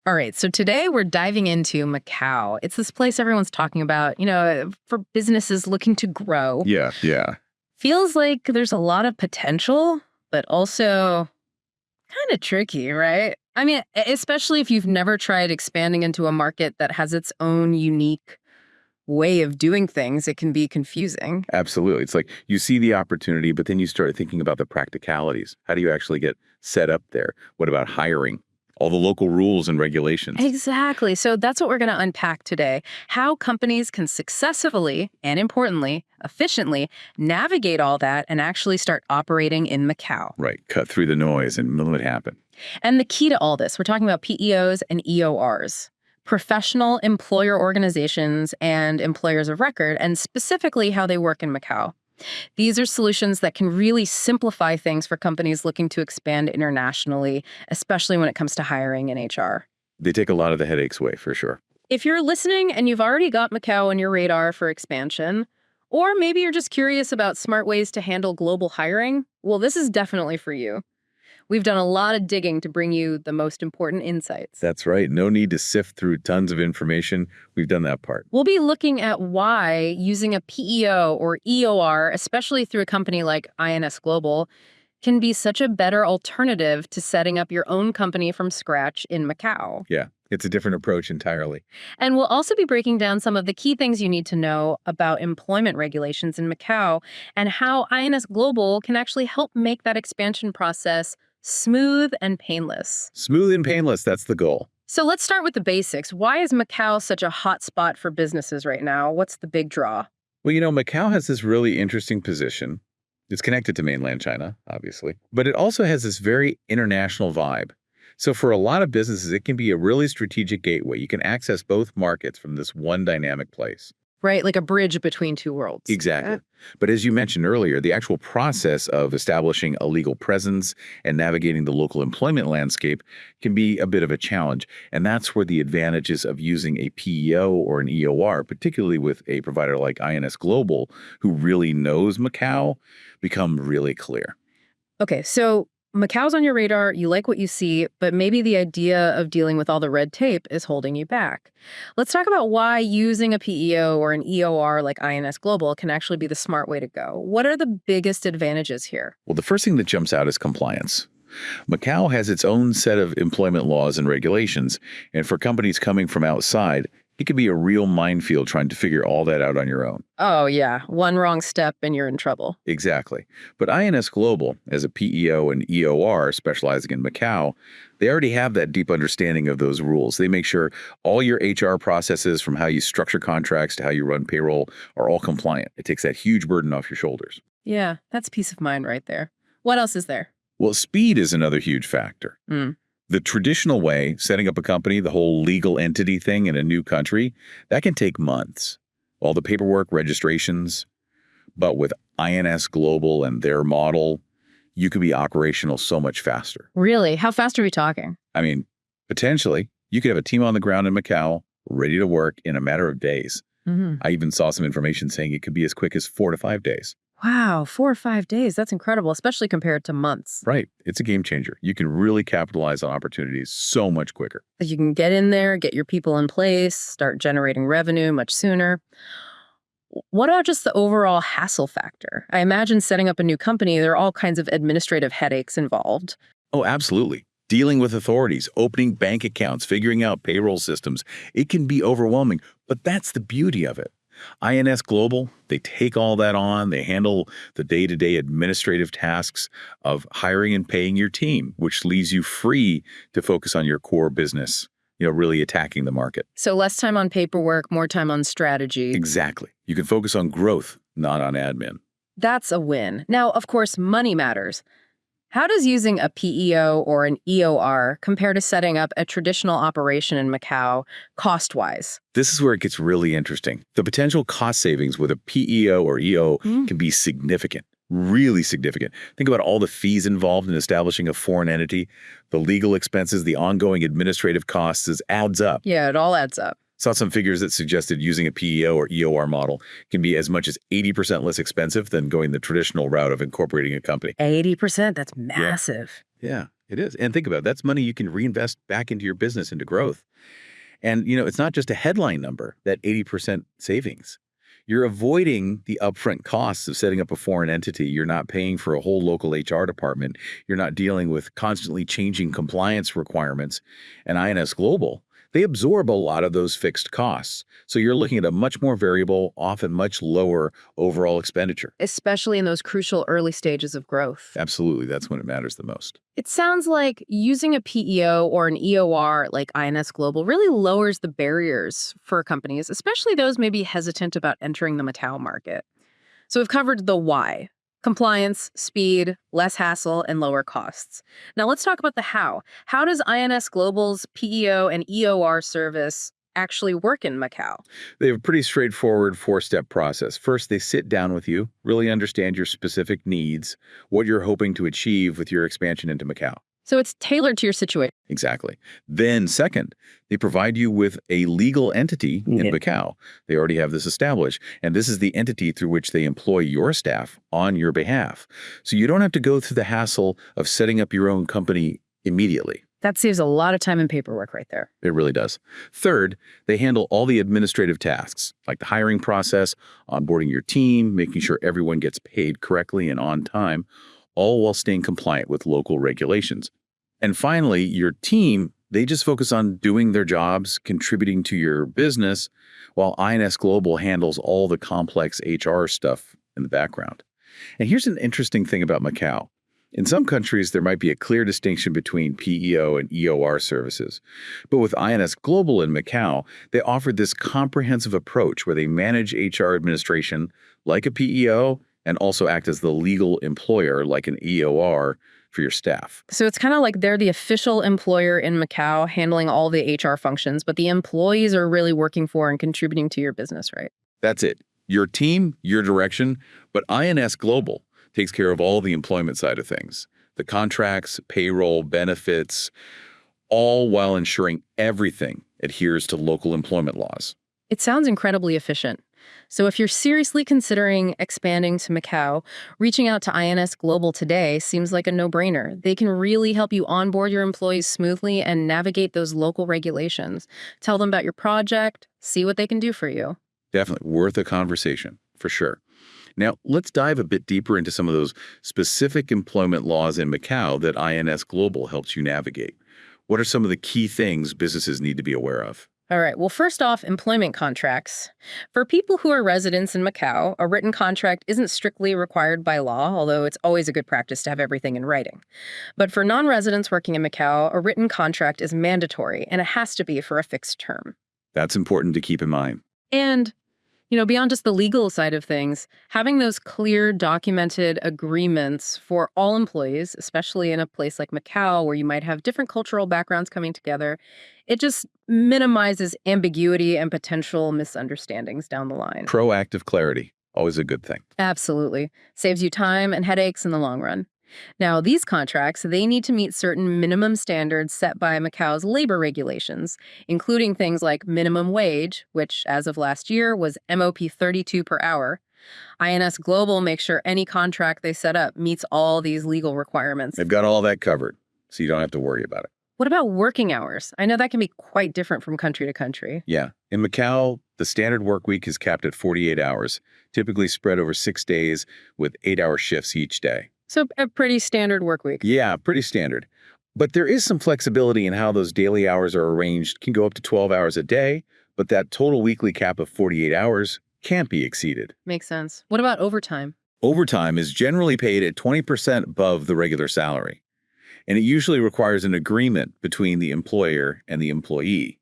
All right, so today we're diving into Macau. It's this place everyone's talking about, for businesses looking to grow. Yeah, yeah. Feels like there's a lot of potential, but also kind of tricky, right? I mean, especially if you've never tried expanding into a market that has its own unique way of doing things, it can be confusing. Absolutely. It's like you see the opportunity, but then you start thinking about the practicalities. How do you actually get set up there? What about hiring? All the local rules and regulations. Exactly. So that's what we're going to unpack today. How companies can successfully and importantly, efficiently navigate all that and actually start operating in Macau. Right. Cut through the noise and let it happen. And the key to all this, we're talking about PEOs and EORs, professional employer organizations and employers of record, and specifically how they work in Macau. These are solutions that can really simplify things for companies looking to expand internationally, especially when it comes to hiring and HR. They take a lot of the headaches away, for sure. If you're listening and you've already got Macau on your radar for expansion, or maybe you're just curious about smart ways to handle global hiring, well, this is definitely for you. We've done a lot of digging to bring you the most important insights. That's right. No need to sift through tons of information. We've done that part. We'll be looking at why using a PEO or EOR, especially through a company like INS Global, can be such a better alternative to setting up your own company from scratch in Macau. Yeah, it's a different approach entirely. And we'll also be breaking down some of the key things you need to know about employment regulations in Macau and how INS Global can actually help make that expansion process smooth and painless. Smooth and painless, that's the goal. So let's start with the basics. Why is Macau such a hot spot for businesses right now? What's the big draw? Well, Macau has this really interesting position. It's connected to mainland China, obviously, but it also has this very international vibe. So for a lot of businesses, it can be a really strategic gateway. You can access both markets from this one dynamic place. Right, like a bridge between two worlds. Exactly. But as you mentioned earlier, the actual process of establishing a legal presence and navigating the local employment landscape can be a bit of a challenge. And that's where the advantages of using a PEO or an EOR, particularly with a provider like INS Global, who really knows Macau, become really clear. Okay, so Macau's on your radar, you like what you see, but maybe the idea of dealing with all the red tape is holding you back. Let's talk about why using a PEO or an EOR like INS Global can actually be the smart way to go. What are the biggest advantages here? Well, the first thing that jumps out is compliance. Macau has its own set of employment laws and regulations, and for companies coming from outside, it can be a real minefield trying to figure all that out on your own. Oh, yeah. One wrong step and you're in trouble. Exactly. But INS Global, as a PEO and EOR specializing in Macau, they already have that deep understanding of those rules. They make sure all your HR processes, from how you structure contracts to how you run payroll, are all compliant. It takes that huge burden off your shoulders. Yeah, that's peace of mind right there. What else is there? Well, speed is another huge factor. The traditional way, setting up a company, the whole legal entity thing in a new country, that can take months. All the paperwork, registrations. But with INS Global and their model, you could be operational so much faster. Really? How fast are we talking? I mean, potentially, you could have a team on the ground in Macau, ready to work in a matter of days. I even saw some information saying it could be as quick as 4 to 5 days. Wow, 4 or 5 days. That's incredible, especially compared to months. Right. It's a game changer. You can really capitalize on opportunities so much quicker. You can get in there, get your people in place, start generating revenue much sooner. What about just the overall hassle factor? I imagine setting up a new company, there are all kinds of administrative headaches involved. Oh, absolutely. Dealing with authorities, opening bank accounts, figuring out payroll systems. It can be overwhelming, but that's the beauty of it. INS Global, they take all that on. They handle the day-to-day administrative tasks of hiring and paying your team, which leaves you free to focus on your core business, really attacking the market. So less time on paperwork, more time on strategy. Exactly. You can focus on growth, not on admin. That's a win. Now, of course, money matters. How does using a PEO or an EOR compare to setting up a traditional operation in Macau cost-wise? This is where it gets really interesting. The potential cost savings with a PEO or EO can be significant, really significant. Think about all the fees involved in establishing a foreign entity, the legal expenses, the ongoing administrative costs. It adds up. Yeah, it all adds up. Saw some figures that suggested using a PEO or EOR model can be as much as 80% less expensive than going the traditional route of incorporating a company. 80%? That's massive. Yeah. It is. And think about it. That's money you can reinvest back into your business, into growth. And, it's not just a headline number, that 80% savings. You're avoiding the upfront costs of setting up a foreign entity. You're not paying for a whole local HR department. You're not dealing with constantly changing compliance requirements. And INS Global, they absorb a lot of those fixed costs. So you're looking at a much more variable, often much lower overall expenditure. Especially in those crucial early stages of growth. Absolutely. That's when it matters the most. It sounds like using a PEO or an EOR like INS Global really lowers the barriers for companies, especially those maybe hesitant about entering the Macau market. So we've covered the why: compliance, speed, less hassle, and lower costs. Now let's talk about the how. How does INS Global's PEO and EOR service actually work in Macau? They have a pretty straightforward four-step process. First, they sit down with you, really understand your specific needs, what you're hoping to achieve with your expansion into Macau. So it's tailored to your situation. Exactly. Then second, they provide you with a legal entity in Macau. They already have this established, and this is the entity through which they employ your staff on your behalf. So you don't have to go through the hassle of setting up your own company immediately. That saves a lot of time and paperwork right there. It really does. Third, they handle all the administrative tasks, like the hiring process, onboarding your team, making sure everyone gets paid correctly and on time, all while staying compliant with local regulations. And finally, your team, they just focus on doing their jobs, contributing to your business, while INS Global handles all the complex HR stuff in the background. And here's an interesting thing about Macau. In some countries, there might be a clear distinction between PEO and EOR services. But with INS Global in Macau, they offered this comprehensive approach where they manage HR administration like a PEO and also act as the legal employer like an EOR for your staff. So it's kind of like they're the official employer in Macau handling all the HR functions, but the employees are really working for and contributing to your business, right? That's it. Your team, your direction, but INS Global takes care of all the employment side of things. The contracts, payroll, benefits, all while ensuring everything adheres to local employment laws. It sounds incredibly efficient. So if you're seriously considering expanding to Macau, reaching out to INS Global today seems like a no-brainer. They can really help you onboard your employees smoothly and navigate those local regulations. Tell them about your project, see what they can do for you. Definitely worth a conversation, for sure. Now, let's dive a bit deeper into some of those specific employment laws in Macau that INS Global helps you navigate. What are some of the key things businesses need to be aware of? All right. Well, first off, employment contracts. For people who are residents in Macau, a written contract isn't strictly required by law, although it's always a good practice to have everything in writing. But for non-residents working in Macau, a written contract is mandatory, and it has to be for a fixed term. That's important to keep in mind. And beyond just the legal side of things, having those clear documented agreements for all employees, especially in a place like Macau where you might have different cultural backgrounds coming together, it just minimizes ambiguity and potential misunderstandings down the line. Proactive clarity, always a good thing. Absolutely. Saves you time and headaches in the long run. Now, these contracts, they need to meet certain minimum standards set by Macau's labor regulations, including things like minimum wage, which as of last year was MOP 32 per hour. INS Global makes sure any contract they set up meets all these legal requirements. They've got all that covered, so you don't have to worry about it. What about working hours? I know that can be quite different from country to country. Yeah. In Macau, the standard work week is capped at 48 hours, typically spread over 6 days with 8-hour shifts each day. So a pretty standard work week. Yeah, pretty standard. But there is some flexibility in how those daily hours are arranged. Can go up to 12 hours a day, but that total weekly cap of 48 hours can't be exceeded. Makes sense. What about overtime? Overtime is generally paid at 20% above the regular salary, and it usually requires an agreement between the employer and the employee.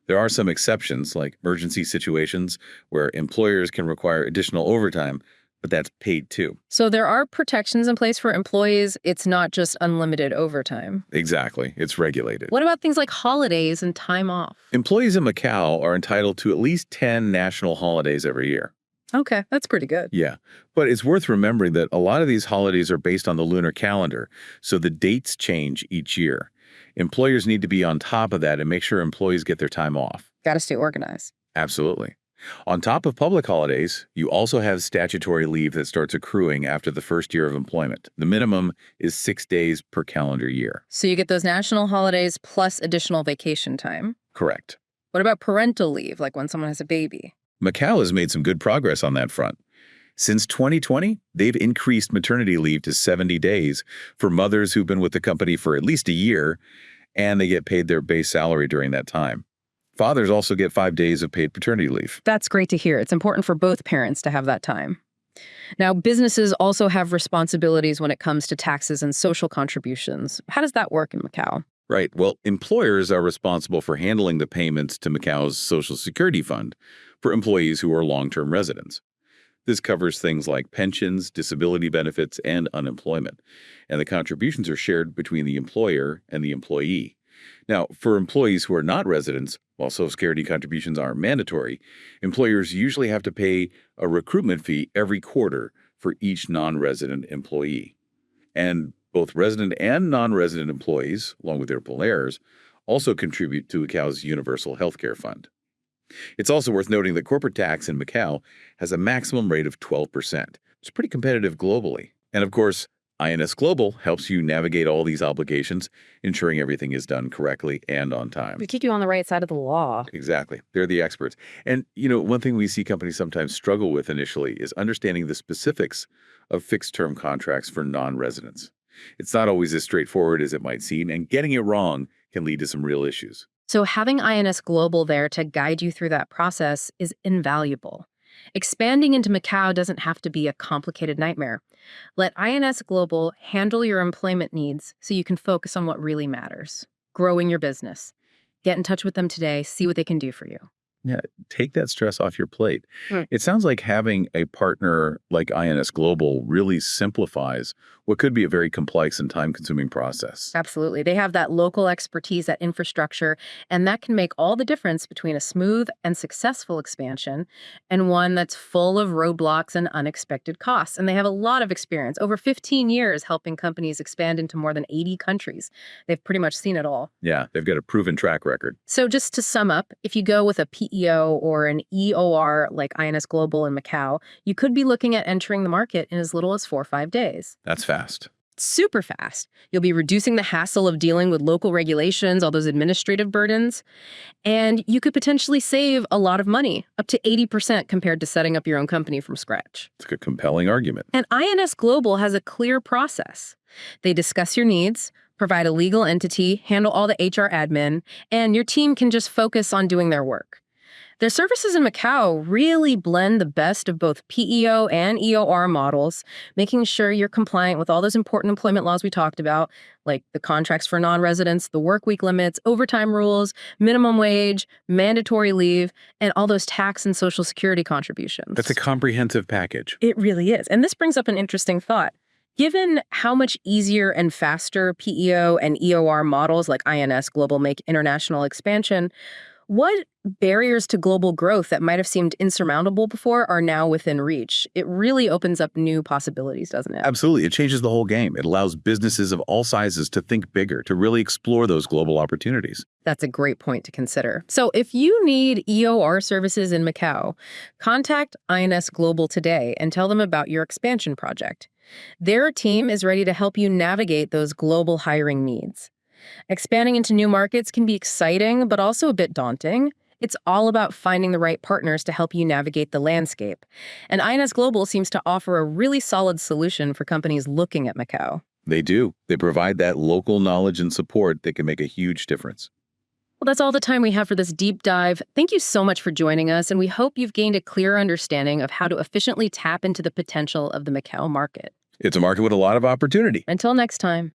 There are some exceptions, like emergency situations, where employers can require additional overtime, but that's paid too. So there are protections in place for employees. It's not just unlimited overtime. Exactly. It's regulated. What about things like holidays and time off? Employees in Macau are entitled to at least 10 national holidays every year. Okay, that's pretty good. Yeah, but it's worth remembering that a lot of these holidays are based on the lunar calendar, so the dates change each year. Employers need to be on top of that and make sure employees get their time off. Got to stay organized. Absolutely. On top of public holidays, you also have statutory leave that starts accruing after the first year of employment. The minimum is 6 days per calendar year. So you get those national holidays plus additional vacation time. Correct. What about parental leave, like when someone has a baby? Macau has made some good progress on that front. Since 2020, they've increased maternity leave to 70 days for mothers who've been with the company for at least a year, and they get paid their base salary during that time. Fathers also get 5 days of paid paternity leave. That's great to hear. It's important for both parents to have that time. Now, businesses also have responsibilities when it comes to taxes and social contributions. How does that work in Macau? Right. Well, employers are responsible for handling the payments to Macau's Social Security Fund for employees who are long-term residents. This covers things like pensions, disability benefits, and unemployment. And the contributions are shared between the employer and the employee. Now, for employees who are not residents, while Social Security contributions aren't mandatory, employers usually have to pay a recruitment fee every quarter for each non-resident employee. And both resident and non-resident employees, along with their employers, also contribute to Macau's Universal Healthcare Fund. It's also worth noting that corporate tax in Macau has a maximum rate of 12%. It's pretty competitive globally. And of course, INS Global helps you navigate all these obligations, ensuring everything is done correctly and on time. We keep you on the right side of the law. Exactly. They're the experts. And, one thing we see companies sometimes struggle with initially is understanding the specifics of fixed-term contracts for non-residents. It's not always as straightforward as it might seem, and getting it wrong can lead to some real issues. So having INS Global there to guide you through that process is invaluable. Expanding into Macau doesn't have to be a complicated nightmare. Let INS Global handle your employment needs so you can focus on what really matters, growing your business. Get in touch with them today, see what they can do for you. Yeah, take that stress off your plate. Mm. It sounds like having a partner like INS Global really simplifies what could be a very complex and time-consuming process. Absolutely. They have that local expertise, that infrastructure, and that can make all the difference between a smooth and successful expansion and one that's full of roadblocks and unexpected costs. And they have a lot of experience, over 15 years helping companies expand into more than 80 countries. They've pretty much seen it all. Yeah, they've got a proven track record. So just to sum up, if you go with a PEO or an EOR like INS Global in Macau, you could be looking at entering the market in as little as 4 or 5 days. That's fast. Super fast. You'll be reducing the hassle of dealing with local regulations, all those administrative burdens, and you could potentially save a lot of money, up to 80% compared to setting up your own company from scratch. It's a compelling argument. And INS Global has a clear process. They discuss your needs, provide a legal entity, handle all the HR admin, and your team can just focus on doing their work. Their services in Macau really blend the best of both PEO and EOR models, making sure you're compliant with all those important employment laws we talked about, like the contracts for non-residents, the work week limits, overtime rules, minimum wage, mandatory leave, and all those tax and Social Security contributions. That's a comprehensive package. It really is. And this brings up an interesting thought. Given how much easier and faster PEO and EOR models like INS Global make international expansion, what barriers to global growth that might have seemed insurmountable before are now within reach? It really opens up new possibilities, doesn't it? Absolutely. It changes the whole game. It allows businesses of all sizes to think bigger, to really explore those global opportunities. That's a great point to consider. So if you need EOR services in Macau, contact INS Global today and tell them about your expansion project. Their team is ready to help you navigate those global hiring needs. Expanding into new markets can be exciting, but also a bit daunting. It's all about finding the right partners to help you navigate the landscape. And INS Global seems to offer a really solid solution for companies looking at Macau. They do. They provide that local knowledge and support that can make a huge difference. Well, that's all the time we have for this deep dive. Thank you so much for joining us, and we hope you've gained a clear understanding of how to efficiently tap into the potential of the Macau market. It's a market with a lot of opportunity. Until next time.